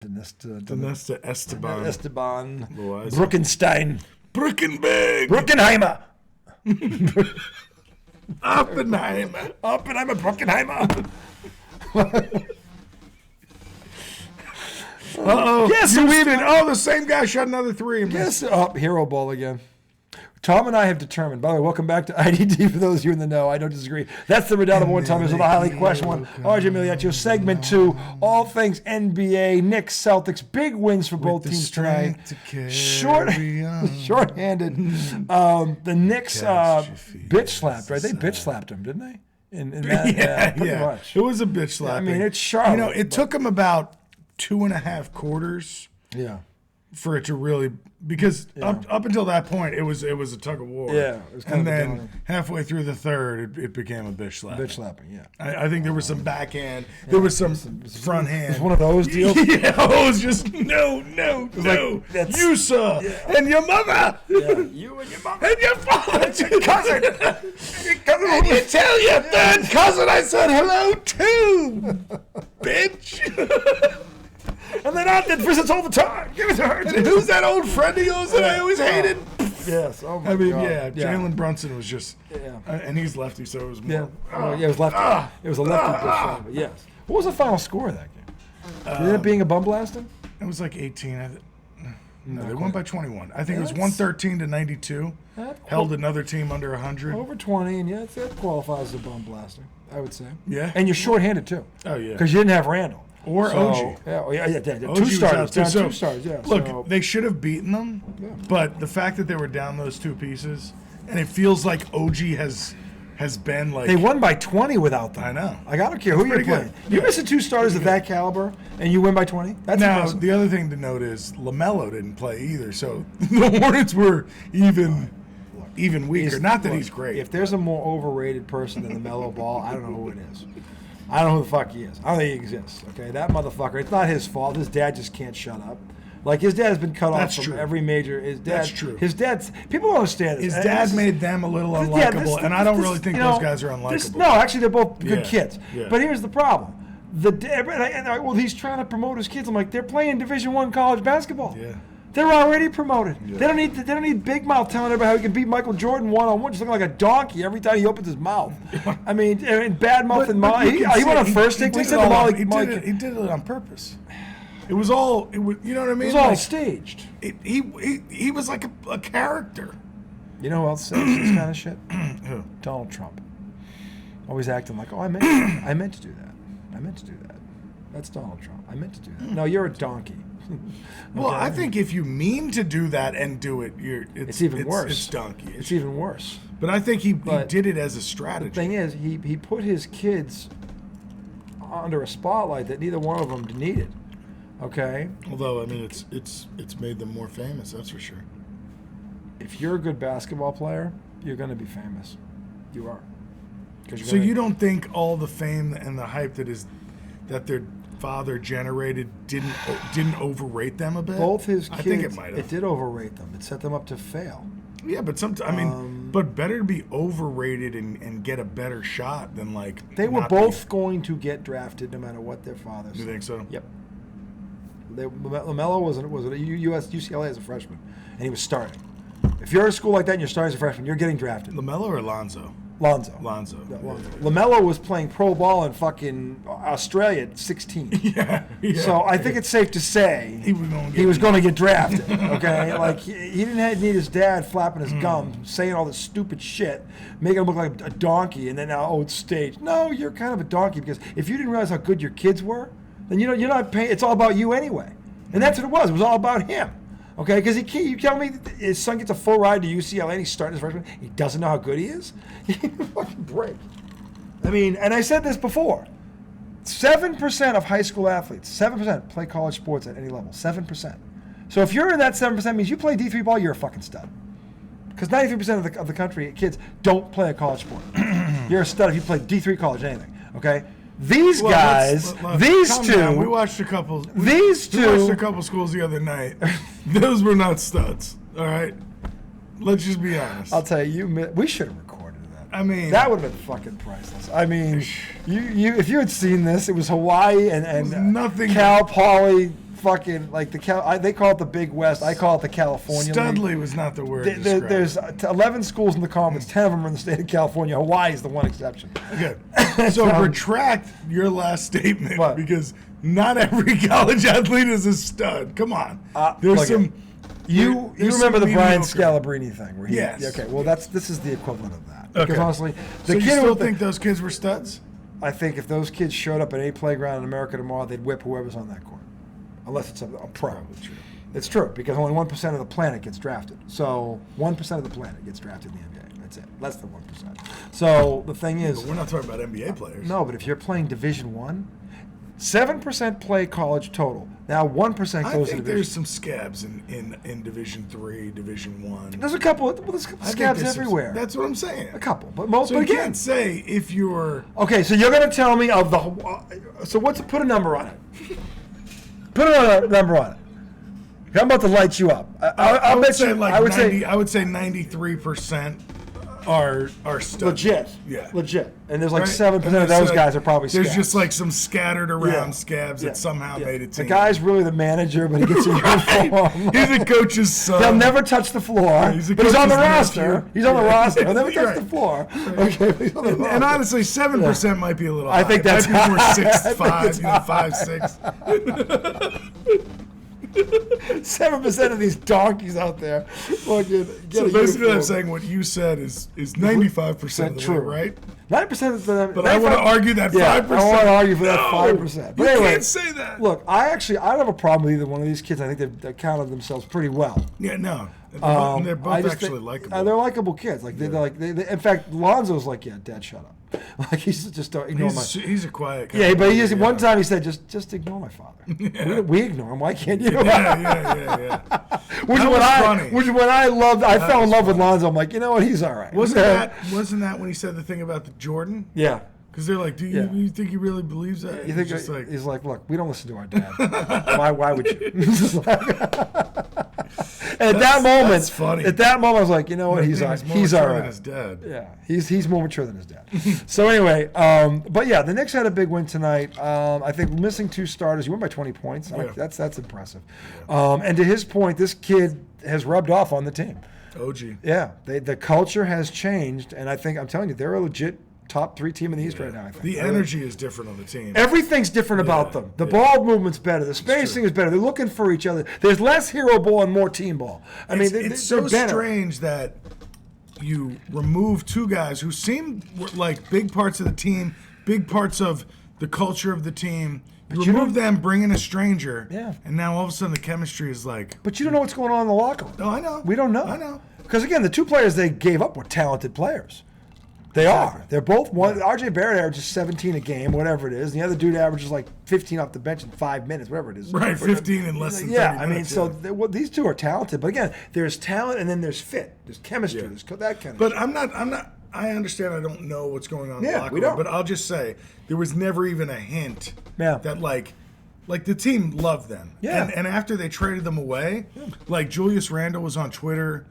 Danesta Esteban. Esteban. Loaiza. Bruckenstein. Bruckenberg. Bruckenheimer. Oppenheimer. Bruckenheimer. Uh-oh. Yes, Houston. Oh, the same guy shot another 3. Yes, Hero Ball again. Tom and I have determined. By the way, welcome back to IDD for those of you in the know. I don't disagree. That's the Redoubtable One Timers with a highly questionable one. RJ Miliaccio, segment 2. All things NBA, Knicks, Celtics. Big wins for both teams tonight. Short-handed. The Knicks bitch slapped, right? They bitch slapped him, didn't they? In that, pretty much. It was a bitch slap. I mean, it's Charlotte. It took him about 2.5 quarters. Yeah. For it to really, because up until that point, it was a tug of war. Yeah. It was kind and of then halfway through the third, it became a bitch slap. Bitch slapping, yeah. I think there was some backhand. There was some front hand. It was one of those deals? Yeah, it was just, no. Like, you, sir, and your mother. Yeah, you and your mother. And your father. And your cousin. And you tell your third cousin I said hello too, bitch. And then I did visits all the time. Give it to her. And who's that old friend of yours that I always hated? Yes. Oh my God. God. Jalen Brunson was just, and he's lefty, so it was more. It was lefty. It was a lefty push. But yes. What was the final score of that game? Ended up being a bum blasting? It was like 18. No, they won by 21. I think it was 113-92. Held another team under 100. Over 20, and that qualifies as a bum blasting, I would say. Yeah. And you're shorthanded too. Oh yeah. Because you didn't have Randall. Or OG. Yeah. 2 starters. Two stars, yeah. Look, they should have beaten them, but the fact that they were down those 2 pieces, and it feels like OG has been like... They won by 20 without them. I know. Like, I don't care who you're playing. You miss 2 starters of that caliber, and you win by 20? That's impressive. The other thing to note is LaMelo didn't play either, so the Hornets were even weaker. Not that he's great. If there's a more overrated person than the Melo Ball, I don't know who it is. I don't know who the fuck he is. I don't think he exists. Okay, that motherfucker. It's not his fault. His dad just can't shut up. Like, his dad has been cut off from every major. That's true. His dad's. People don't understand this. His dad made them a little unlikable, and I don't really think those guys are unlikable. No, actually, they're both good kids. Yeah. But here's the problem. Well, he's trying to promote his kids. I'm like, they're playing Division I college basketball. Yeah. They're already promoted. Yeah. They don't need Big Mouth telling everybody how he can beat Michael Jordan one-on-one, just looking like a donkey every time he opens his mouth. I mean, bad mouth and Molly. He went on first take. He did it on purpose. It was all. You know what I mean? It was all staged. He was like a character. You know who else says this kind of shit? Who? Donald Trump. Always acting like, I meant to do that. That's Donald Trump. I meant to do that. No, you're a donkey. Well, I think if you mean to do that and do it, it's even worse. It's donkey. It's even worse. But I think he did it as a strategy. The thing is, he put his kids under a spotlight that neither one of them needed. Okay. Although, I mean, it's made them more famous. That's for sure. If you're a good basketball player, you're going to be famous. You are. So you don't think all the fame and the hype that their father generated didn't overrate them a bit? Both his kids. I think it might have. It did overrate them. It set them up to fail. Yeah, but but better to be overrated and get a better shot than like. They were both going to get drafted no matter what their father said. You think so? Yep. LaMelo was at UCLA as a freshman, and he was starting. If you're at a school like that and you're starting as a freshman, you're getting drafted. LaMelo or Lonzo? Lonzo. Yeah. LaMelo was playing pro ball in fucking Australia at 16. Yeah. So I think it's safe to say he was going to get drafted. Okay, like he didn't need his dad flapping his gums, saying all this stupid shit, making him look like a donkey, and then it's staged. No, you're kind of a donkey because if you didn't realize how good your kids were, then you're not paying. It's all about you anyway, and that's what it was. It was all about him. Okay, because you tell me his son gets a full ride to UCLA and he's starting his freshman. He doesn't know how good he is. He can fucking break. I mean, and I said this before. 7% of high school athletes, 7% play college sports at any level. 7%. So if you're in that 7%, means you play D3 ball, you're a fucking stud. Because 93% of the country kids don't play a college sport. You're a stud if you play D3 college anything. Okay. These guys, these two. Down. We watched a couple. We watched a couple schools the other night. Those were not studs. All right, let's just be honest. I'll tell you, we should have recorded that. I mean, that would have been fucking priceless. I mean, you if you had seen this, it was Hawaii and nothing. Cal Poly fucking like they call it the Big West. I call it the California Studly League. was not the word. There's 11 schools in the conference. 10 of them are in the state of California. Hawaii is the one exception. Okay. So retract your last statement What? because not every college athlete is a stud. Come on. There's some. You remember the Brian Scalabrine thing? Where yes. Okay. Well, this is the equivalent of that. Because Okay. honestly, So you still think those kids were studs? I think if those kids showed up at a playground in America tomorrow, they'd whip whoever's on that court, unless it's a pro. True. It's true because only 1% of the planet gets drafted. So 1% of the planet gets drafted in the NBA. That's it. Less than 1%. So the thing is, But we're not talking about NBA players. no. But if you're playing Division I, 7% play college total. Now 1% goes I to think Division. there's some scabs in Division III, Division I. There's a couple. There's I think scabs there's some- everywhere. That's what I'm saying. A couple, but most. So but you again, can't say if you're. okay. So you're gonna tell me of the. So put a number on it. Put a number on it. I'm about to light you up. I would bet say you. like I would 90, say I would say 93% are studs. legit. Yeah. Legit. And there's like Right? 7% And of there's those like- guys are probably There's scabs. just like some scattered around Yeah. scabs Yeah. that somehow Yeah. made it The team. guy's really the manager, but he gets a uniform. He's the coach's son. He'll never touch the floor, he's the but he's on the coach's roster. nephew. He's on the Yeah. roster. He'll never touch Right. the floor. Okay, but he's on the roster. And honestly, 7% might be a little I high. think that's might be more high. 6, I think 5, it's 5, 6. 7% of these donkeys out there. Fucking get So a basically, I'm uniform. saying what you said is 95% of the true. way, right? 9% of the. But I want to argue that 5%. I want to argue for that No, 5%. But you anyway, can't say that. Look, I don't have a problem with either one of these kids. I think they've accounted themselves pretty well. Yeah, no. They're I both just actually think- likable. They're likable kids. Like they're like they, in fact, Lonzo's like, yeah, Dad, shut up. Like he's just don't ignore my. He's a quiet kind Yeah, of but guy, one time he said, just ignore my father. We ignore him. Why can't you? Yeah. Which That when was funny. which when I fell in was love with Lonzo. I'm like, you know what? He's all right. Wasn't that when he said the thing about the Jordan? Yeah. Because they're like, you think he really believes that? You think He's just like, he's like, look, we don't listen to our dad. Why would you? At that moment, that's funny. At that moment, I was like, you know what? He's all right. He's all than right. his dad. Yeah, he's more mature than his dad. So anyway, but yeah, the Knicks had a big win tonight. I think missing 2 starters, you won by 20 points. Yeah. That's impressive. And to his point, this kid has rubbed off on the team. OG. Yeah, the culture has changed, and I think I'm telling you, they're a legit top 3 team in the East right now. I think The energy is different on the team. everything's different about them. The ball movement's better. The spacing is better. They're looking for each other. There's less hero ball and more team ball. I mean, It's so strange that you remove 2 guys who seem like big parts of the team, big parts of the culture of the team. You remove them, bring in a stranger, and now all of a sudden the chemistry is like. But you don't know what's going on in the locker room. No, I know. We don't know. I know. Because again, the 2 players they gave up were talented players. They are. They're both one. RJ Barrett averages 17 a game, whatever it is. And the other dude averages like 15 off the bench in 5 minutes, whatever it is. Right, 15 in less than 30 I mean, minutes, so these 2 are talented. But again, there's talent and then there's fit. There's chemistry. There's that kind of But I'm not. I understand. I don't know what's going on in the locker we room. don't. But I'll just say there was never even a hint that like the team loved them. Yeah. And after they traded them away, like Julius Randle was on Twitter.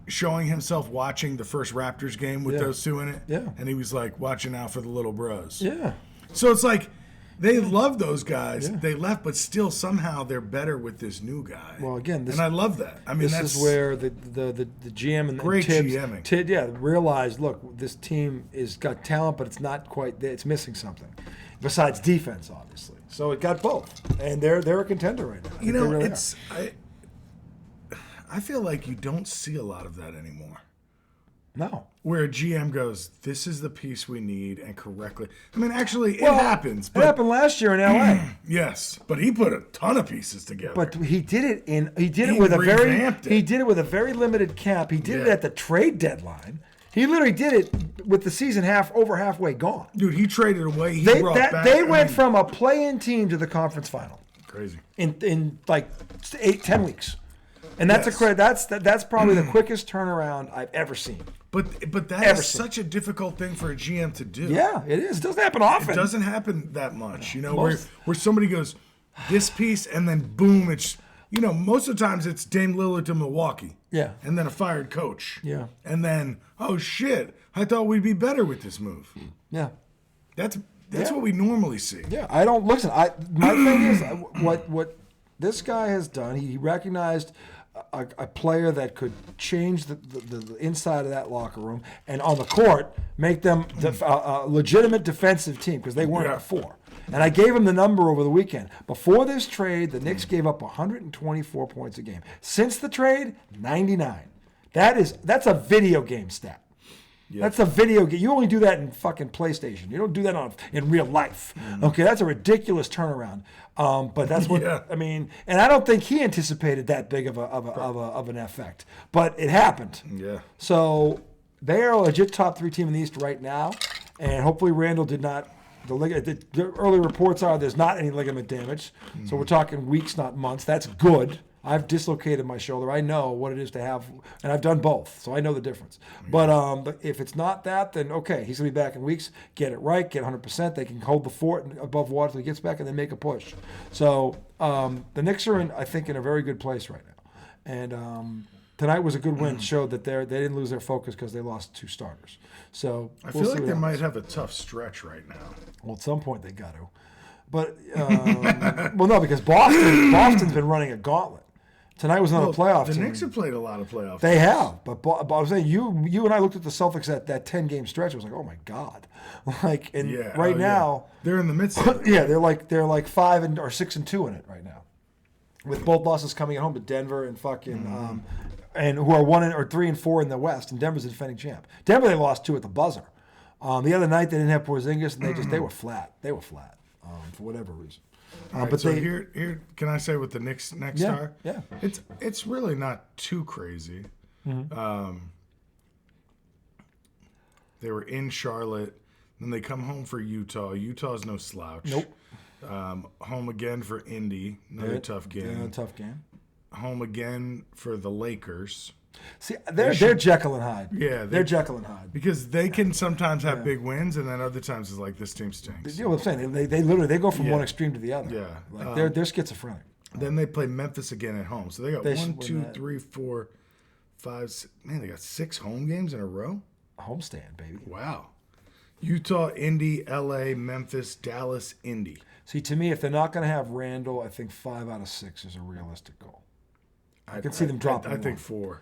Showing himself watching the first Raptors game with those 2 in it. Yeah. And he was like, watching out for the little bros. Yeah. So it's like, they love those guys. Yeah. They left, but still somehow they're better with this new guy. Well, again, and I love that. I mean, this is where the GM and great Tibbs, GMing. Realized, look, this team is got talent, but it's not quite. It's missing something, besides defense, obviously. So it got both, and they're a contender right now. You know, really it's I feel like you don't see a lot of that anymore. No. Where a GM goes, this is the piece we need, and correctly. I mean, actually, it happens. It happened last year in LA. Yes, but he put a ton of pieces together. But he did it with a very limited cap. He did it at the trade deadline. He literally did it with the season over halfway gone. Dude, he traded away. They went from a play-in team to the conference final. Crazy. In like 10 weeks. And that's that's probably the quickest turnaround I've ever seen. But that is such a difficult thing for a GM to do. Yeah, it is. It doesn't happen often. It doesn't happen that much, you know, where somebody goes, this piece, and then boom, it's, you know, most of the times it's Dame Lillard to Milwaukee. Yeah. And then a fired coach. Yeah. And then, oh shit, I thought we'd be better with this move. Yeah. That's what we normally see. Yeah, I don't listen. My thing is what this guy has done. He recognized a player that could change the inside of that locker room and on the court make them a legitimate defensive team because they weren't before. And I gave him the number over the weekend. Before this trade, the Knicks gave up 124 points a game. Since the trade, 99. That's a video game stat. Yep. That's a video game. You only do that in fucking PlayStation. You don't do that in real life. Okay, that's a ridiculous turnaround. But that's what I mean. And I don't think he anticipated that big of an effect. But it happened. Yeah. So they are a legit top 3 team in the East right now, and hopefully Randall did not. The early reports are there's not any ligament damage, so we're talking weeks, not months. That's good. I've dislocated my shoulder. I know what it is to have, and I've done both, so I know the difference. But if it's not that, then okay, he's going to be back in weeks. Get it right, get 100%. They can hold the fort above water until he gets back and then make a push. So the Knicks are, I think, in a very good place right now. And tonight was a good win. Showed that they didn't lose their focus because they lost 2 starters. So I feel like they might have a tough stretch right now. Well, at some point they got to. But, well, no, because Boston's been running a gauntlet. Tonight was not a playoff team. The Knicks have played a lot of playoff They have. But I was saying, you and I looked at the Celtics at that 10-game stretch. I was like, oh, my God. Like, and right now. They're in the midst of it. Yeah, they're like 5 or 6-2 in it right now. With both losses coming at home to Denver and fucking, and who are 1 or 3 and 4 in the West. And Denver's the defending champ. Denver, they lost 2 at the buzzer. The other night, they didn't have Porzingis, and they were flat. They were flat for whatever reason. Right, but so here, can I say what the Knicks next are? Yeah. It's really not too crazy. They were in Charlotte, then they come home for Utah. Utah's no slouch. Nope. Home again for Indy, another tough game. Yeah, tough game. Home again for the Lakers. See, they're Jekyll and Hyde. Yeah, they're Jekyll and Hyde because they can sometimes have big wins, and then other times it's like this team stinks. You know what I'm saying? They literally go from one extreme to the other. Yeah, like they're schizophrenic. Then they play Memphis again at home, so they got 1, 2, 3, 4, 5. Man, they got 6 home games in a row. Homestand, baby. Wow. Utah, Indy, LA, Memphis, Dallas, Indy. See, to me, if they're not going to have Randall, I think 5 out of 6 is a realistic goal. I can see them dropping. I think 4.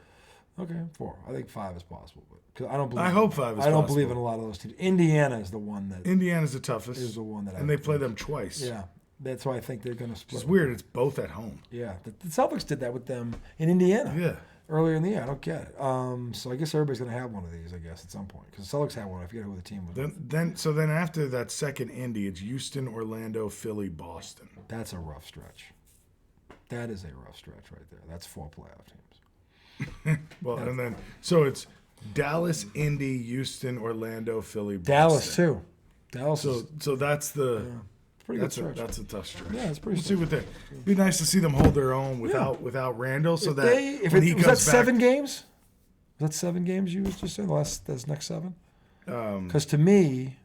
Okay, 4. I think 5 is possible, but I don't believe. I hope 5 is. I don't believe in a lot of those teams. Indiana is the one that. Indiana's the toughest. Is the one that. And they play them twice. Yeah, that's why I think they're going to split. It's weird. It's both at home. Yeah, the Celtics did that with them in Indiana. Yeah. Earlier in the year, I don't get it. So I guess everybody's going to have one of these. I guess at some point because the Celtics had one. I forget who the team was. Then after that second Indy, it's Houston, Orlando, Philly, Boston. That's a rough stretch. That is a rough stretch right there. That's 4 playoff teams. Well, and then so it's Dallas, Indy, Houston, Orlando, Philly, Boston. Dallas too. Dallas. So that's the pretty good stretch. That's a tough stretch. Yeah, it's pretty. We'll see what they. Be nice to see them hold their own without Randall, so that when he comes that back. 7 games? Was that 7 games you was just saying? That's next 7. Because to me,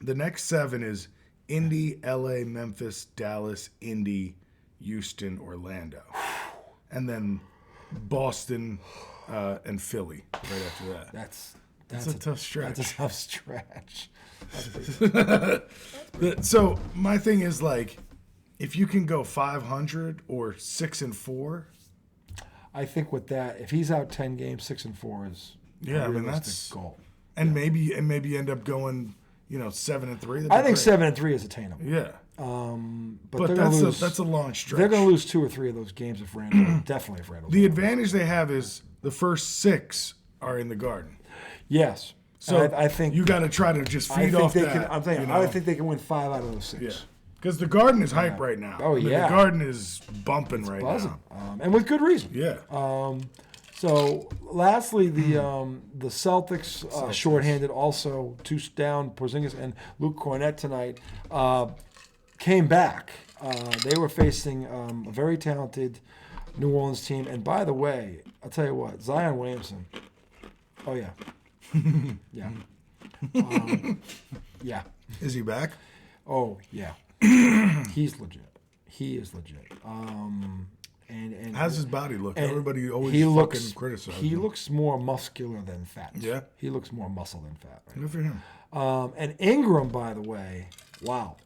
the next 7 is Indy, LA, Memphis, Dallas, Indy, Houston, Orlando, and then Boston and Philly right after that. That's a tough stretch. That's a tough stretch. So my thing is like, if you can go 500 or 6-4. I think with that, if he's out 10 games, 6-4 is a realistic goal. And maybe end up going 7-3. I think 7-3 is attainable. Yeah. But that's a long stretch. They're going to lose 2 or 3 of those games if Randall. Definitely if Randall. The advantage they have is the first 6 are in the Garden. Yes. So I think you got to try to just feed off that. I think they can win 5 out of those 6. Yeah. Because the Garden is hype right now. Oh yeah. The Garden is bumping right buzzing. now. And with good reason. Yeah. So, lastly, the Celtics shorthanded, also 2 down, Porzingis and Luke Cornett tonight, came back. They were facing a very talented New Orleans team. And by the way, I'll tell you what, Zion Williamson. Oh, yeah. Yeah. Yeah. Is he back? Oh, yeah. He's legit. He is legit. And how's his body look? Everybody always fucking criticizes him. He looks more muscular than fat. Yeah? He looks more muscle than fat. Right? Good for him. And Ingram, by the way, wow.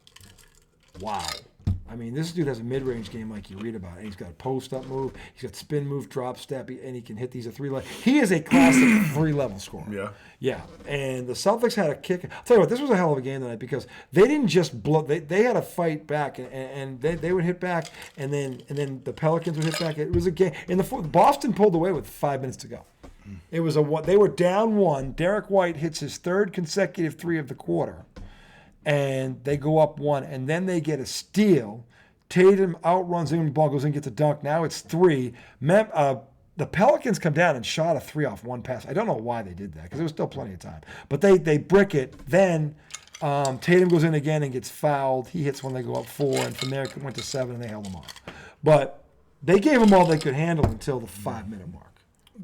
I mean, this dude has a mid-range game like you read about. And he's got a post-up move. He's got spin move, drop step, and he can hit these at 3 levels. He is a classic 3-level scorer. Yeah. Yeah. And the Celtics had a kick. I'll tell you what, this was a hell of a game tonight because they didn't just blow. They had to fight back, and they would hit back, and then the Pelicans would hit back. It was a game. In the fourth, Boston pulled away with 5 minutes to go. It was they were down 1. Derek White hits his 3rd consecutive 3 of the quarter. And they go up 1, and then they get a steal. Tatum outruns him, the ball goes in, gets a dunk. Now it's 3. The Pelicans come down and shot a 3 off 1 pass. I don't know why they did that because there was still plenty of time. But they brick it. Then Tatum goes in again and gets fouled. He hits when they go up 4, and from there it went to 7, and they held him off. But they gave them all they could handle until the 5-minute mark.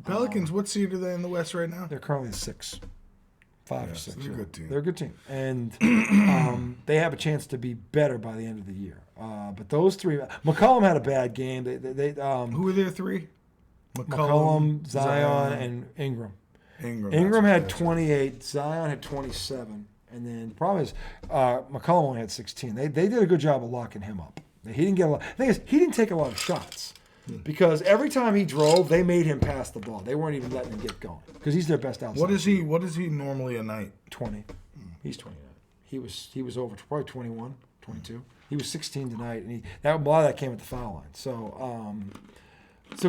Pelicans, what seed are they in the West right now? They're currently 6. 5 or 6. They're a good team. They're a good team. And they have a chance to be better by the end of the year. But those 3, McCollum had a bad game. Who were their 3? McCollum, Zion, and Ingram. Ingram had 28. Zion had 27. And then the problem is McCollum only had 16. They did a good job of locking him up. He didn't get a lot. The thing is, he didn't take a lot of shots. Because every time he drove, they made him pass the ball. They weren't even letting him get going because he's their best outside. What is he normally a night? 20. He's 29. He was over probably 21, 22. He was 16 tonight, and a lot of that came at the foul line. So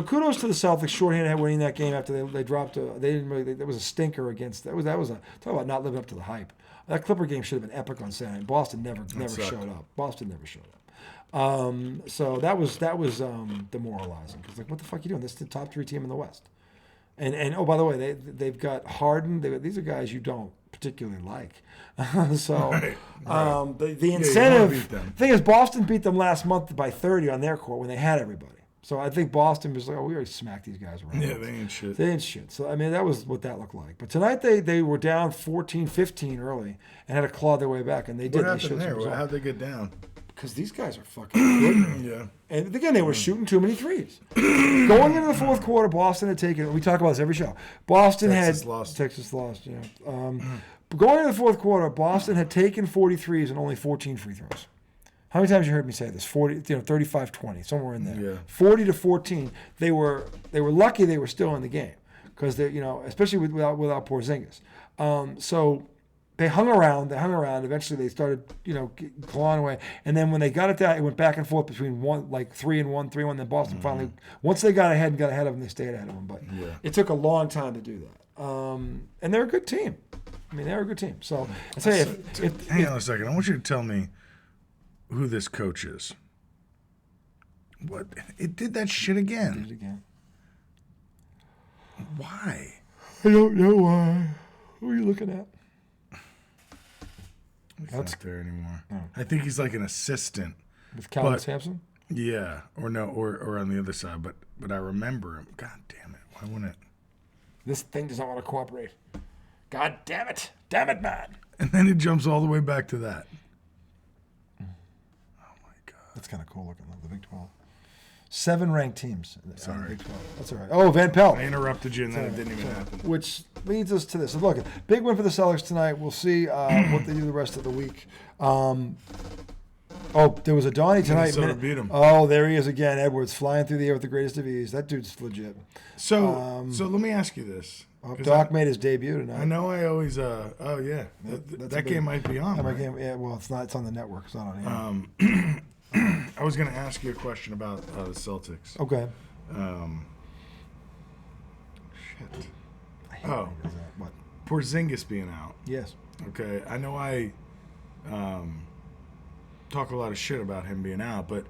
kudos to the Celtics, shorthanded winning that game after they dropped. They didn't really. There was a stinker against. That was a talk about not living up to the hype. That Clipper game should have been epic on Saturday. Boston never showed up. Boston never showed up. So that was demoralizing because what the fuck are you doing? This is the top 3 team in the West, and oh, by the way, they've got Harden. These are guys you don't particularly like. So the incentive thing is Boston beat them last month by 30 on their court when they had everybody. So I think Boston was like, we already smacked these guys around. Yeah, they ain't shit. They ain't shit. So, I mean, that was what that looked like. But tonight they were down 14-15 early and had to claw their way back, and they did. What happened there? How'd they get down? Because these guys are fucking good. Yeah. And again, they were shooting too many threes. Going into the fourth quarter, Boston had taken, we talk about this every show. Texas lost, yeah. Going into the fourth quarter, Boston had taken 43s and only 14 free throws. How many times you heard me say this? 35-20, somewhere in there. Yeah. 40-14. They were lucky they were still in the game because they, especially without Porzingis. So they hung around. Eventually, they started, clawing away. And then when they got it down, it went back and forth between 3-1, 3-1. Then Boston finally, once they got ahead of them, they stayed ahead of them. But it took a long time to do that. And they're a good team. I mean, they're a good team. So I tell you, hang on a second. I want you to tell me who this coach is. What? It did that shit again. Did it again. Why? I don't know why. Who are you looking at? He's not there anymore. Oh. I think he's like an assistant. With Calvin Sampson? Yeah. Or no, or on the other side. But I remember him. God damn it. Why wouldn't it? This thing does not want to cooperate. God damn it. Damn it, man. And then it jumps all the way back to that. That's kind of cool looking, the Big 12. 7 ranked teams in the Big 12. That's all right. Oh, Van Pelt. I interrupted you and then it didn't even happen. Which leads us to this. So look, big win for the Celtics tonight. We'll see what they do the rest of the week. There was a Donnie tonight. Minnesota beat him. Oh, there he is again. Edwards flying through the air with the greatest of ease. That dude's legit. So let me ask you this. Doc made his debut tonight. I know I always, that game might be on. Right? Game, yeah, well, it's not. It's on the network. It's not on here. I was going to ask you a question about the Celtics. Okay. Shit. What? Porzingis being out. Yes. Okay. I know I talk a lot of shit about him being out, but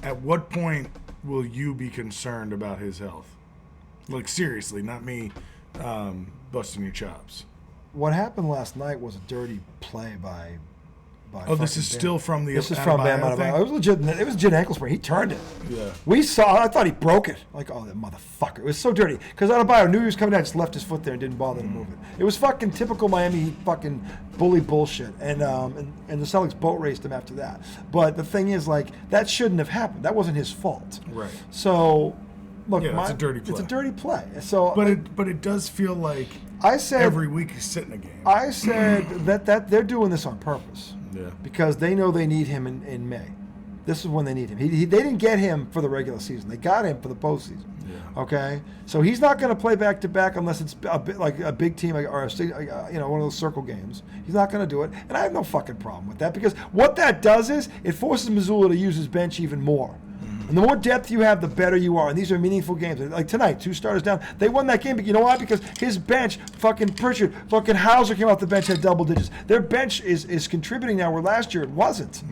at what point will you be concerned about his health? Like, seriously, not me busting your chops. What happened last night was a dirty play by this is Bam. still from the This is from Bam thing? It was legit. It was legit ankle sprain. He turned it. Yeah. I thought he broke it. Like, oh, that motherfucker. It was so dirty. Because Adebayo knew he was coming down, just left his foot there and didn't bother to move it. It was fucking typical Miami Heat fucking bully bullshit. And the Celtics boat raced him after that. But the thing is, that shouldn't have happened. That wasn't his fault. Right. So, look, it's a dirty play. It's a dirty play. So, but it does feel like every week he's sitting a game. I said that they're doing this on purpose. Yeah. Because they know they need him in May. This is when they need him. They didn't get him for the regular season. They got him for the postseason. Yeah. Okay, so he's not going to play back to back unless it's a bit like a big team or one of those circle games. He's not going to do it, and I have no fucking problem with that because what that does is it forces Missoula to use his bench even more. And the more depth you have, the better you are. And these are meaningful games. Like tonight, 2 starters down. They won that game, but you know why? Because his bench, fucking Pritchard, fucking Hauser came off the bench, had double digits. Their bench is contributing now where last year it wasn't.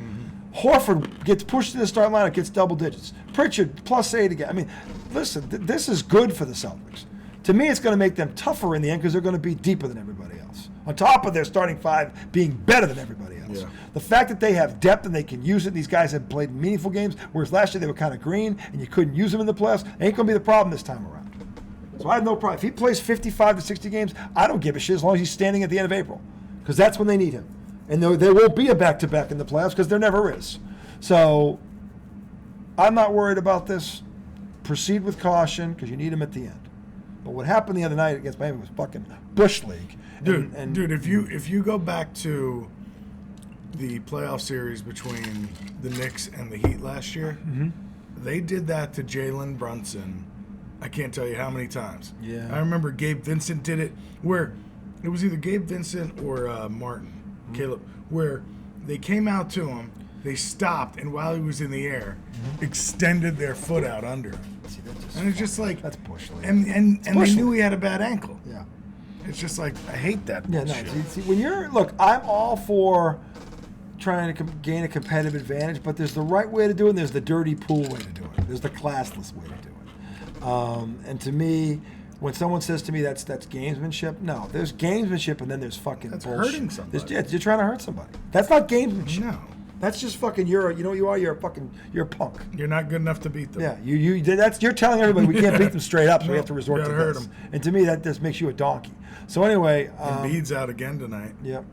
Horford gets pushed to the starting lineup, gets double digits. Pritchard +8 again. I mean, listen, this is good for the Celtics. To me, it's going to make them tougher in the end because they're going to be deeper than everybody else. On top of their starting 5 being better than everybody else. Yeah. The fact that they have depth and they can use it, these guys have played meaningful games, whereas last year they were kind of green and you couldn't use them in the playoffs, ain't going to be the problem this time around. So I have no problem. If he plays 55 to 60 games, I don't give a shit as long as he's standing at the end of April because that's when they need him. And there won't be a back-to-back in the playoffs because there never is. So I'm not worried about this. Proceed with caution because you need him at the end. But what happened the other night against Miami was fucking Bush League. Dude, if you go back to the playoff series between the Knicks and the Heat last year, they did that to Jalen Brunson. I can't tell you how many times. Yeah. I remember Gabe Vincent did it where it was either Gabe Vincent or Martin, Caleb, where they came out to him, they stopped, and while he was in the air, extended their foot out under him. See, And it's just like, that's Bush League. and they Bush knew League. he had a bad ankle. Yeah. It's just like, I hate that Yeah, no. shit. See, when I'm all for trying to gain a competitive advantage, but there's the right way to do it, and there's the dirty pool way to do it. There's the classless way to do it. And to me, when someone says to me that's gamesmanship, no, there's gamesmanship, and then there's fucking That's bullshit. hurting somebody. You're trying to hurt somebody. That's not gamesmanship. No. That's just fucking you know what you are. You're a punk. You're not good enough to beat them. Yeah, you're telling everybody we can't beat them straight up, so we have to resort to gotta hurt this. 'em. And to me, that just makes you a donkey. So anyway, Embiid's out again tonight. Yep.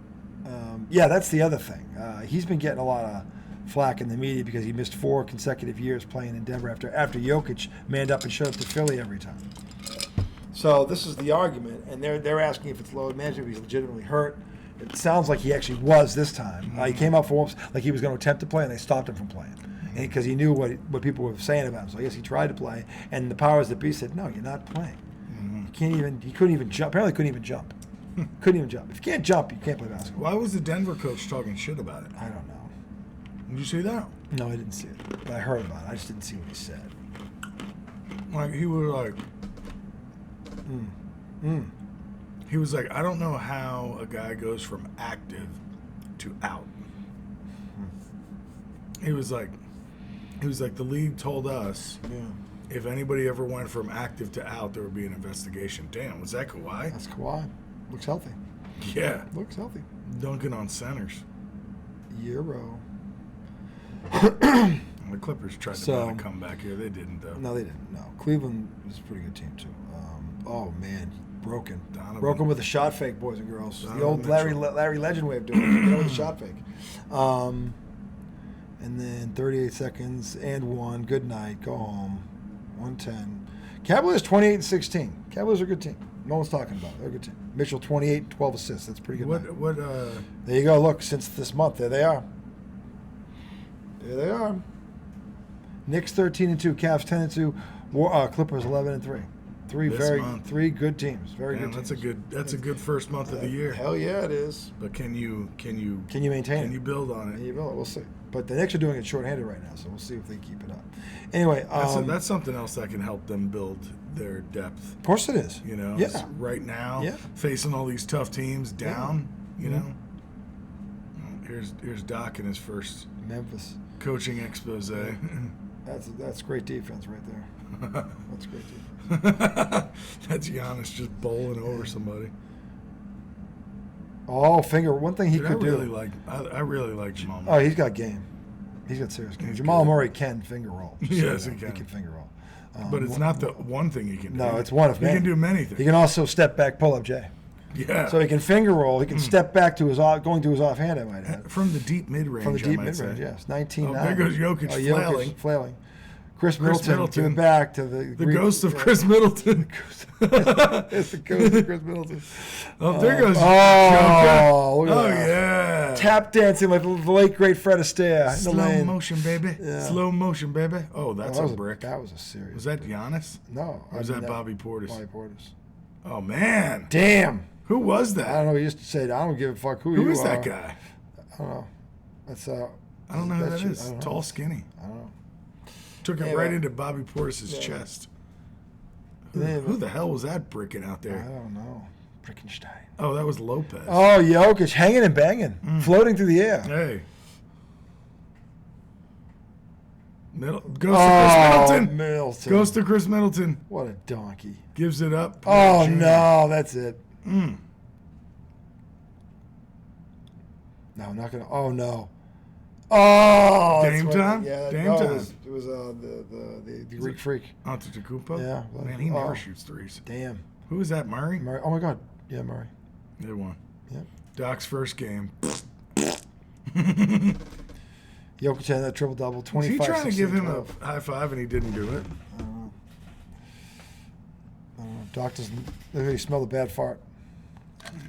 Yeah, that's the other thing. He's been getting a lot of flack in the media because he missed 4 consecutive years playing in Denver after Jokic manned up and showed up to Philly every time. So this is the argument, and they're asking if it's load management, if he's legitimately hurt. It sounds like he actually was this time. He came out for once like he was going to attempt to play, and they stopped him from playing because he knew what people were saying about him. So I guess he tried to play, and the powers that be said, "No, you're not playing. He couldn't even jump. Apparently, couldn't even jump. Couldn't even jump. If you can't jump, you can't play basketball." Why was the Denver coach talking shit about it? I don't know. Did you see that? No, I didn't see it, but I heard about it. I just didn't see what he said. Like, he was like, he was like, I don't know how a guy goes from active to out. He was like, the league told us if anybody ever went from active to out, there would be an investigation. Damn, was that Kawhi? That's Kawhi. Looks healthy. Yeah. Looks healthy. Dunking on centers. Euro. The Clippers tried to make a comeback here. They didn't, though. No, they didn't. No. Cleveland was a pretty good team, too. Oh, man. Broken. Donovan. Broken with a shot fake, boys and girls. Donovan The old Larry Legend way of doing it. With a shot fake. And then 38 seconds and 1. Good night. Go home. 110. Cavaliers 28-16. Cavaliers are a good team. No one's talking about it. They're a good team. Mitchell 28, 12 assists. That's pretty good. There you go. Look, since this month, there they are. There they are. Knicks 13-2, Cavs 10-2, Clippers 11-3. Three good teams. Very good teams. That's a good first month of the year. Hell yeah, it is. But can you maintain it? Can you build on it? Can you build it? We'll see. But the Knicks are doing it shorthanded right now, so we'll see if they keep it up. Anyway, that's something else that can help them build their depth. Of course it is. You know, yeah. Right now, yeah. Facing all these tough teams down, you know. Here's Doc in his first Memphis coaching expose. That's great defense right there. That's great defense. That's Giannis just bowling over somebody. Oh, finger. One thing he could do. I really like Jamal Murray. Oh, he's got game. He's got serious game. Jamal Murray can finger roll. Yes, he can. He can finger roll. But it's not the one thing he can do. No, it's one of many. He can do many things. He can also step back, pull up J. Yeah. So he can finger roll. He can step back to going to his offhand, I might add. From the deep mid-range, From the deep mid-range, yes. 19-9. There goes Jokic flailing. Flailing. Chris Middleton giving back to the ghost of Chris Middleton. It's the ghost of Chris Middleton. Oh, there goes. Oh, yeah. Tap dancing like the late great Fred Astaire. Slow motion, baby. Yeah. Slow motion, baby. Oh, that's a brick. That was a serious. Was that Giannis? No. Or was that Bobby Portis? Bobby Portis. Oh, man. Damn. Who was that? I don't know. He used to say, I don't give a fuck who you are. Who is that guy? I don't know. That's I don't know who that is. Tall, skinny. I don't know. Took it right into Bobby Portis' chest. Who the hell was that bricking out there? I don't know. Brickenstein. Oh, that was Lopez. Oh, Jokic hanging and banging, floating through the air. Hey. Goes to Chris Middleton. Goes to Chris Middleton. What a donkey. Gives it up. Oh, no, that's it. No, I'm not going to. Oh, no. Oh, Dame time? Yeah, Dame time. It was the Greek freak. Antetokounmpo? Yeah. Man, he never shoots threes. Damn. Who is that, Murray? Oh, my God. Yeah, Murray. They won. Yeah. Doc's first game. Jokic had that triple-double, 25. Was he trying to give him a high five and he didn't do it? I don't know. Doc doesn't. He smelled a bad fart.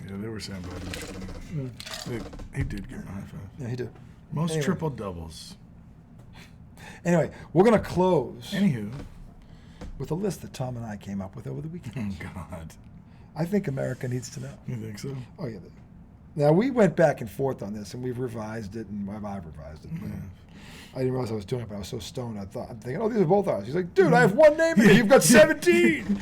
Yeah, they were saying about him. He did give him a high five. Yeah, he did. Most triple doubles. Anyway, we're going to close. Anywho. With a list that Tom and I came up with over the weekend. Oh, God. I think America needs to know. You think so? Oh, yeah. Now, we went back and forth on this, and we've revised it, and I've revised it. Yeah. I didn't realize I was doing it, but I was so stoned. I'm thinking, oh, these are both ours. He's like, dude, I have one name, and you've got 17.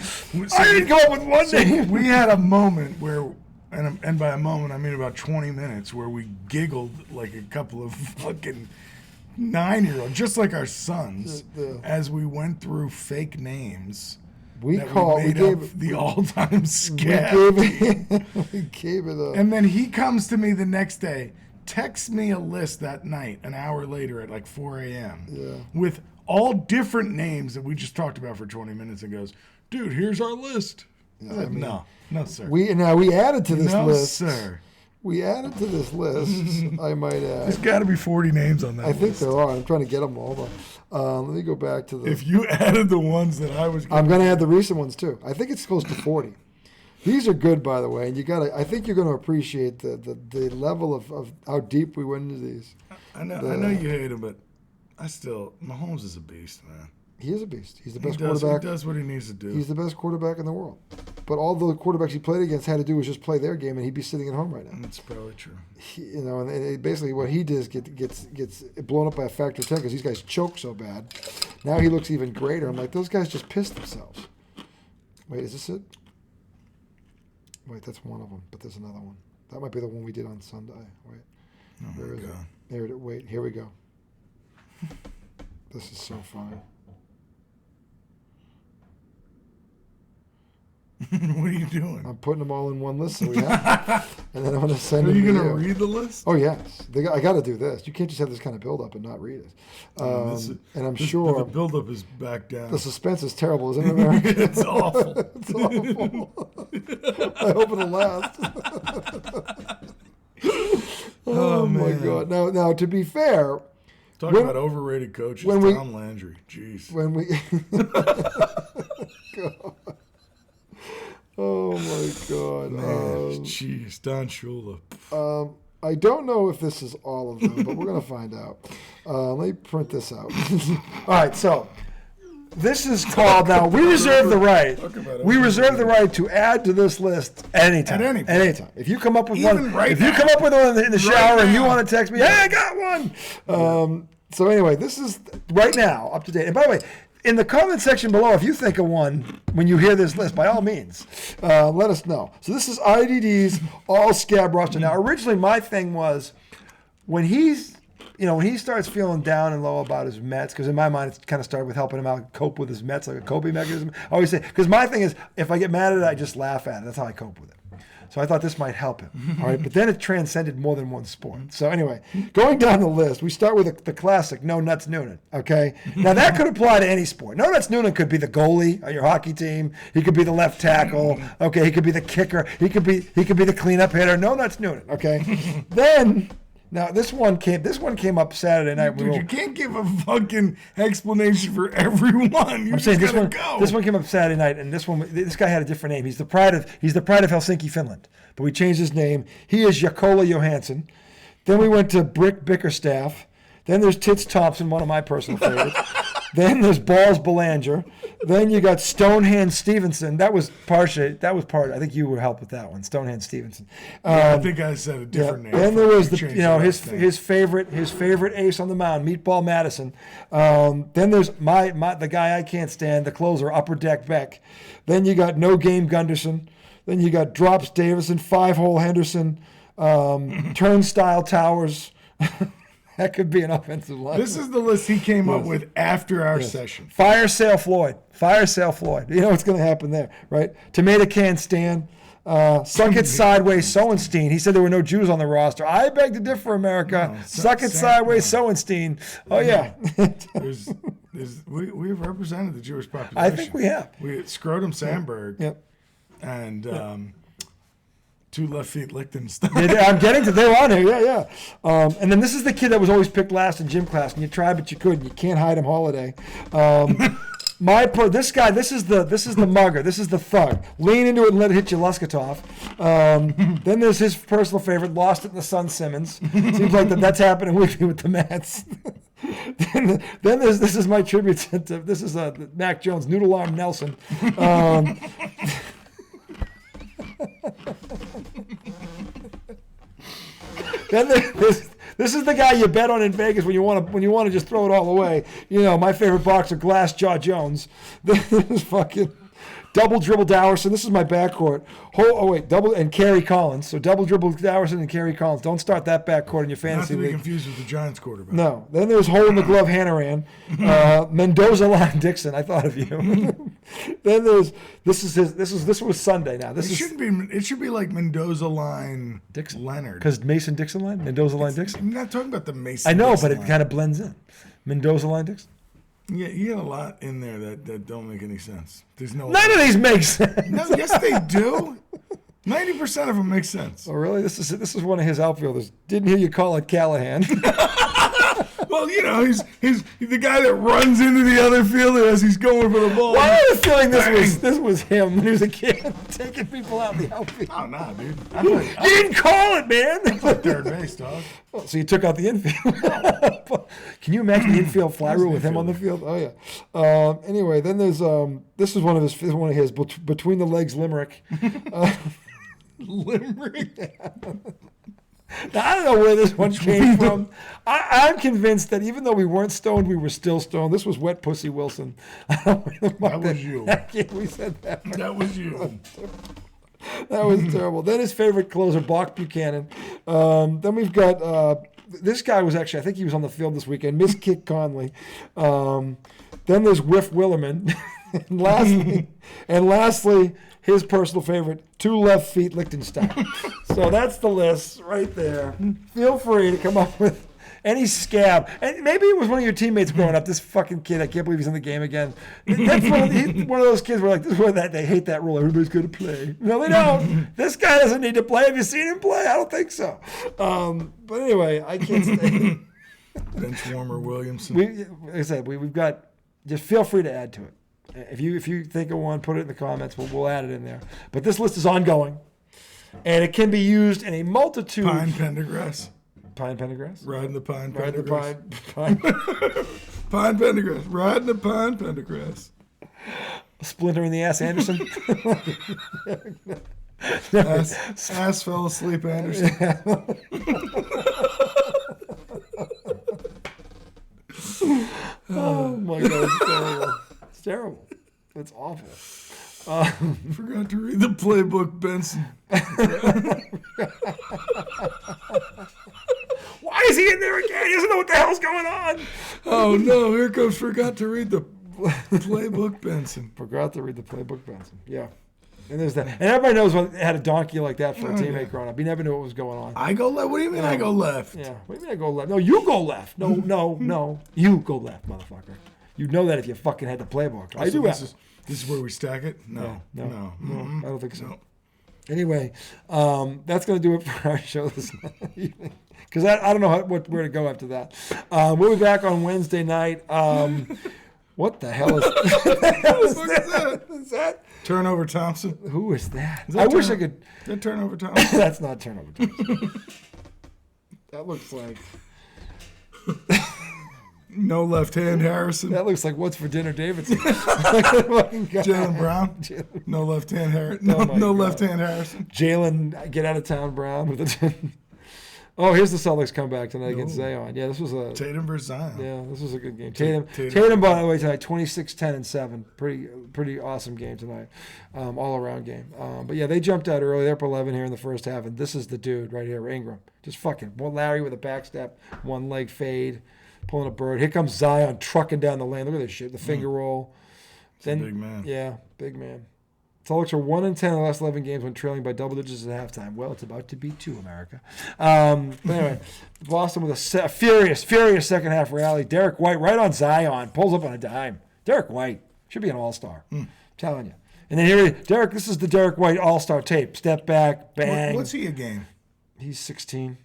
I didn't come up with one name. We had a moment where, and by a moment, I mean about 20 minutes, where we giggled like a couple of fucking 9-year-olds, just like our sons, as we went through fake names. We gave up the all-time Scab. We gave it up. And then he comes to me the next day, texts me a list that night, an hour later at like 4 a.m. With all different names that we just talked about for 20 minutes and goes, dude, here's our list. Yeah, I mean, no, sir. We added to this list. No, sir. We added to this list, I might add. There's got to be 40 names on that list. I think there are. I'm trying to get them all. But, let me go back to the... If you added the ones that I was... I'm going to add the recent ones, too. I think it's close to 40. These are good, by the way, and I think you're going to appreciate the level of how deep we went into these. I know you hate him, but Mahomes is a beast, man. He is a beast. He's the best quarterback. He does what he needs to do. He's the best quarterback in the world. But all the quarterbacks he played against had to do was just play their game, and he'd be sitting at home right now. That's probably true. And basically what he does gets blown up by a factor of 10 because these guys choke so bad. Now he looks even greater. I'm like, those guys just pissed themselves. Wait, is this it? Wait, that's one of them, but there's another one. That might be the one we did on Sunday. Wait. Oh, where is it? There it is. Wait, here we go. This is so funny. What are you doing? I'm putting them all in one list so we have and then I'm going to send them to you. Are you going to read the list? Oh, yes. I got to do this. You can't just have this kind of build-up and not read it. And I'm sure... The build-up is back down. The suspense is terrible, isn't it, America? It's awful. It's awful. I hope it'll last. Oh, my God. Now, to be fair... Talk about overrated coaches. Tom Landry. Jeez. When we... God. Oh, my God. Man, jeez, Don Shula. I don't know if this is all of them, but we're going to find out. Let me print this out. All right, so this is called now. We reserve the right. We reserve the right to add to this list anytime. At any time. If you come up with one, you come up with one in the shower and you want to text me, hey, I got one. So anyway, this is right now up to date. And by the way, in the comment section below, if you think of one when you hear this list, by all means, let us know. So this is IDD's all Scab roster. Now, originally my thing was when he starts feeling down and low about his Mets, because in my mind it kind of started with helping him out cope with his Mets, like a coping mechanism. I always say, because my thing is, if I get mad at it, I just laugh at it. That's how I cope with it. So I thought this might help him. All right, but then it transcended more than one sport. So anyway, going down the list, we start with the classic No Nuts Noonan. Okay, now that could apply to any sport. No Nuts Noonan could be the goalie on your hockey team. He could be the left tackle. Okay, he could be the kicker. He could be the cleanup hitter. No Nuts Noonan. Okay, then Now this one came up Saturday night. Dude, you can't give a fucking explanation for everyone. I'm saying this one came up Saturday night, and this guy had a different name. He's the pride of Helsinki, Finland, but we changed his name. He is Jakola Johansson. Then we went to Brick Bickerstaff. Then there's Tits Thompson, one of my personal favorites. Then there's Balls Belanger. Then you got Stonehand Stevenson. That was part. I think you were helped with that one. Stonehand Stevenson. I think I said a different name. Then there was his favorite ace on the mound, Meatball Madison. Then there's the guy I can't stand, the closer, Upper Deck Beck. Then you got No Game Gunderson. Then you got Drops Davison, 5-Hole Henderson, Turnstile Towers. That could be an offensive line. This is the list he came up with after our session. Fire Sale Floyd. You know what's going to happen there, right? Tomato Can Stan. Suck It Sideways Sowenstein. He said there were no Jews on the roster. I beg to differ, America. Suck It Sideways Sowenstein. Oh, yeah. We've represented the Jewish population. I think we have. Scrotum Sandberg. Yep. And... Two Left Feet Lichtenstein. I'm getting to. They were on here, yeah. And then this is the kid that was always picked last in gym class, and you tried but you couldn't. You can't hide him. Holiday. This guy. This is the mugger. This is the thug. Lean into it and let it hit you, Luskatov. Then there's his personal favorite, Lost It in the Sun, Simmons. Seems like that's happening weekly with the Mets. then this is my tribute to this is Mac Jones, Noodle Arm Nelson. Then this is the guy you bet on in Vegas when you want to just throw it all away. You know, my favorite boxer, Glass Jaw Jones. This is fucking double dribble Dowerson. This is my backcourt. Double and Kerry Collins. So double dribble Dowerson and Kerry Collins. Don't start that backcourt in your fantasy league. Not to be confused with the Giants quarterback. No. Then there's hole in the glove Hanaran. Mendoza Line Dixon. I thought of you. Then there's this was Sunday now. It should be like Mendoza Line Dixon Leonard. Because Mason Dixon Line? Mendoza Line Dixon? I'm not talking about the Mason I know, Dixon but it line. kind of blends in. Mendoza Line Dixon? Yeah, you got a lot in there that don't make any sense. There's no. None of these make sense. No, yes, they do. 90% of them make sense. Oh, really? This is one of his outfielders. Didn't hear you call it Callahan. Well, you know, he's the guy that runs into the other fielder as he's going for the ball. Why am I feeling this was him when he was a kid, taking people out in the outfield? Oh, nah, dude. You didn't call it, man. Third base, dog. Oh, so you took out the infield. Can you imagine the infield fly rule with him on the field? Oh yeah. Anyway, then there's this is one of his between the legs limerick. Limerick. Now, I don't know where this one came from. I'm convinced that even though we weren't stoned, we were still stoned. This was Wet Pussy Wilson. That was you. We said that. That was you. That was terrible. Then his favorite closer, Bach Buchanan. Then we've got this guy was actually, I think he was on the field this weekend, Miss Kick Conley. Then there's Whiff Willerman. and lastly, his personal favorite, Two Left Feet Lichtenstein. So that's the list right there. Feel free to come up with any scab. And maybe it was one of your teammates growing up, this fucking kid, I can't believe he's in the game again. That's one of those kids where like, this is where they hate that rule. Everybody's going to play. No, they don't. This guy doesn't need to play. Have you seen him play? I don't think so. But anyway, I can't stay. Bench warmer Williamson. Like I said, we've got, just feel free to add to it. If you think of one, put it in the comments. We'll add it in there. But this list is ongoing, and it can be used in a multitude. Pine Pendergrass. Pine Pendergrass. Riding the Pine Riding Pendergrass. the pine. Pine Pendergrass. Riding the Pine Pendergrass. Splinter in the ass, Anderson. Ass fell asleep, Anderson. Oh my God, it's terrible. It's terrible. It's awful. Forgot to read the playbook, Benson. Why is he in there again? He doesn't know what the hell's going on. Oh no, here comes forgot to read the playbook, Benson. Forgot to read the playbook, Benson. Yeah. And there's that. And everybody knows when they had a donkey like that for a teammate growing up. He never knew what was going on. I go left? What do you mean I go left? Yeah. What do you mean I go left? No, you go left. No. You go left, motherfucker. You know that if you fucking had the playbook. I do have. This is where we stack it? No. I don't think so. No. Anyway, that's going to do it for our show this evening. Because I don't know where to go after that. We'll be back on Wednesday night. What the hell is that? Is that Turnover Thompson? Who is that? Is that wish I could. Is that Turnover Thompson? That's not Turnover Thompson. That looks like. No left hand Harrison. That looks like what's for dinner Davidson. Jaylen Brown. No left hand Harrison. No left hand Harrison. Jaylen get out of town Brown with a. Oh, here's the Celtics comeback tonight against Zion. Yeah, this was a Tatum versus Zion. Yeah, this was a good game. Tatum by the way tonight, 26, 10, and 7. Pretty awesome game tonight, all around game. But yeah, they jumped out early. They're up 11 here in the first half, and this is the dude right here, Mngmt. Just fucking Larry with a backstep, one leg fade, pulling a bird. Here comes Zion trucking down the lane. Look at this shit, the finger roll. Then, big man. Yeah, big man. Celtics are 1-10 in the last 11 games when trailing by double digits at halftime. Well, it's about to be 2, America. But anyway, Boston with a furious second half rally. Derek White right on Zion. Pulls up on a dime. Derek White. Should be an all-star. I'm telling you. And then here, Derek, this is the Derek White all-star tape. Step back, bang. What's he a game? He's 16.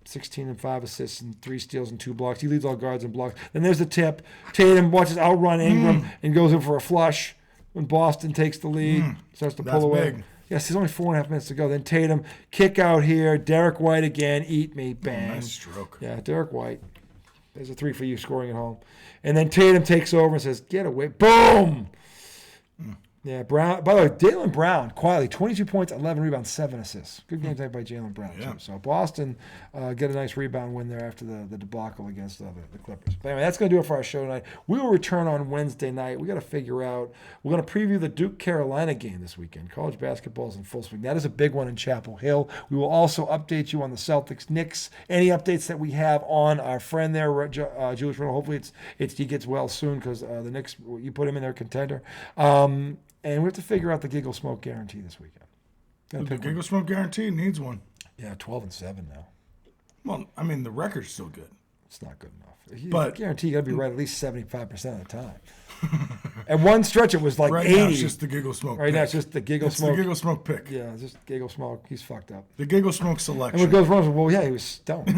16 and 5 assists and 3 steals and 2 blocks. He leads all guards and blocks. Then there's the tip. Tatum watches outrun Mngmt and goes in for a flush. When Boston takes the lead, starts to pull away. Big. Yes, there's only 4.5 minutes to go. Then Tatum, kick out here. Derek White again, eat me, bang. Nice stroke. Yeah, Derek White. There's a 3 for you scoring at home. And then Tatum takes over and says, get away. Boom! Yeah, Brown. By the way, Jaylen Brown, quietly, 22 points, 11 rebounds, 7 assists. Good game tonight by Jaylen Brown, too. So Boston get a nice rebound win there after the debacle against the Clippers. But anyway, that's going to do it for our show tonight. We will return on Wednesday night. We got to figure out, we're going to preview the Duke-Carolina game this weekend. College basketball is in full swing. That is a big one in Chapel Hill. We will also update you on the Celtics, Knicks, any updates that we have on our friend there, Julius Randle. Hopefully he gets well soon because the Knicks, you put him in their contender. And we have to figure out the Giggle Smoke guarantee this weekend. The Giggle Smoke guarantee needs one. Yeah, 12-7 now. Well, I mean, the record's still good. It's not good enough. But guarantee you got to be right at least 75% of the time. At one stretch, it was like right 80. Now it's just the Giggle Smoke Right pick. now, it's just the Giggle Smoke. It's the Giggle Smoke pick. Yeah, it's just Giggle Smoke. He's fucked up. The Giggle Smoke selection. And what goes wrong? Well, yeah, he was stoned.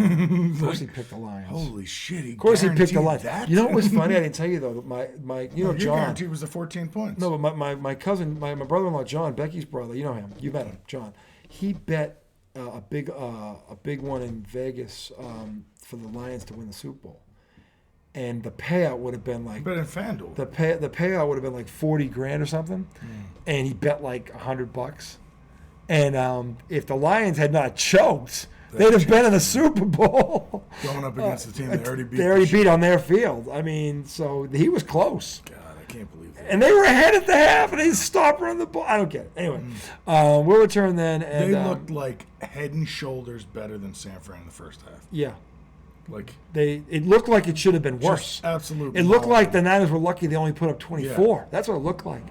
Of course, he picked the Lions. Holy shit! Of course, he picked the Lions. That? You know what was funny? I didn't tell you though. My your John. guarantee was the 14 points. No, but my cousin, my brother-in-law John, Becky's brother. You know him. You met him, John. He bet a big one in Vegas for the Lions to win the Super Bowl. And the payout would have been like. Bet in FanDuel. The payout would have been like $40,000 or something, and he bet like $100. And if the Lions had not choked, they'd have been in the Super Bowl. Going up against the team they already beat. They already beat on their field. I mean, so he was close. God, I can't believe that. And they were ahead at the half, and they stopped running the ball. I don't get it. Anyway, we'll return then. And they looked like head and shoulders better than San Fran in the first half. Yeah. Like it looked like it should have been worse. Absolutely. It looked like the Niners were lucky they only put up 24. Yeah. That's what it looked like.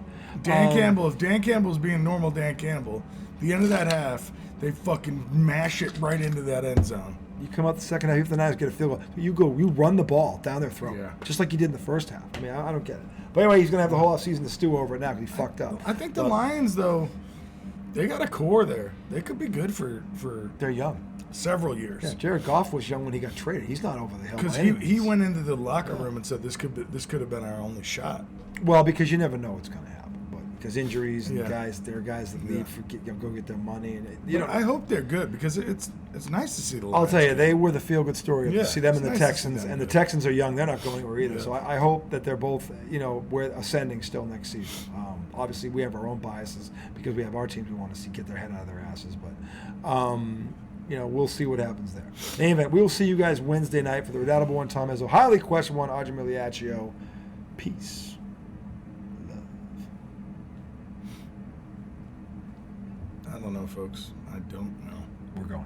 Dan Campbell, if Dan Campbell's being normal Dan Campbell, the end of that half, they fucking mash it right into that end zone. You come out the second half, if the Niners get a field goal, you run the ball down their throat, just like you did in the first half. I mean, I don't get it. But anyway, he's going to have the whole offseason to stew over it now because he fucked up. I think the Lions, though, they got a core there. They could be good for they're young. Several years. Yeah, Jared Goff was young when he got traded. He's not over the hill. Because he went into the locker room and said this could have been our only shot. Well, because you never know what's going to happen. But because injuries and guys, there are guys that leave for go get their money, and I hope they're good because it's nice to see the Lions. I'll tell you, they were the feel good story. To see them and the nice Texans, and the Texans are young; they're not going anywhere either. Yeah. So I hope that they're both, we're ascending still next season. Obviously, we have our own biases because we have our teams we want to see get their head out of their asses, but. We'll see what happens there. In any event, we will see you guys Wednesday night for the Redoubtable One, Tom Izzo, highly questioned one, Audrey Miliaccio. Peace. Love. I don't know, folks. I don't know. We're going.